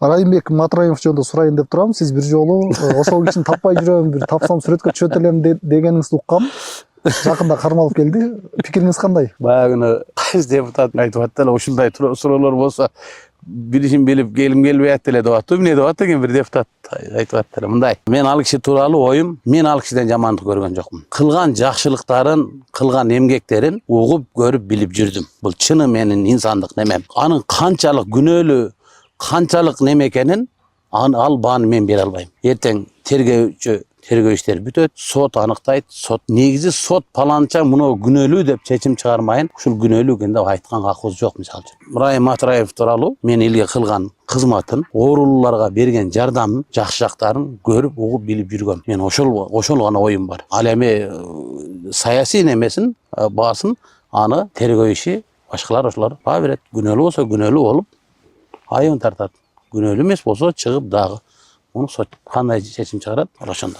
Райымбек Матраимов жөнүндө сурайын деп турам. Сиз бир жолу ошол кишини таппай жүрөм, бир тапсам сүрөткө түшөт элем дегениңизди уккам. Жакында кармалып келди. Пикириңиз кандай? Баягы кайсы депутат айтып атты эле, ушундай суроолор болсо билишин билип келбей атты эле деп атты. Эмне деп атты экен бир депутат айтып атты эле. Мындай: мен ал киши тууралуу оюм, мен ал кишиден жамандык көргөн жокмун. Кылган жакшылыктарын, кылган эмгектерин угуп, көрүп, билип жүрдүм. Бул чыны менин инсандык немем. Анын канчалык күнөөлүү, канчалык неме экенин ал бааны мен бере албайм. Эртең тергөө иштери бүтөт, сот аныктайт, сот негизи сот паланча мынау күнөөлүү деп чечим чыгармайын. Ушул күнөөлүү экен деп айтканга акыбыз жок. Мисалы үчүн Райым Матраев тууралуу мен элге кылган кызматын, оорулууларга берген жардамын, жакшы жактарын көрүп, угуп, билип жүргөм. Мен ошол гана оюм бар. Ал эми саясий немесин, баасын аны тергөө иши башкалар ошолор баа берет. Күнөөлүү болсо күнөөлүү болуп айыбын тартат. Күнөөлүү эмес болсо чыгып дагы муну сот кандай чечим чыгарат, ошондо.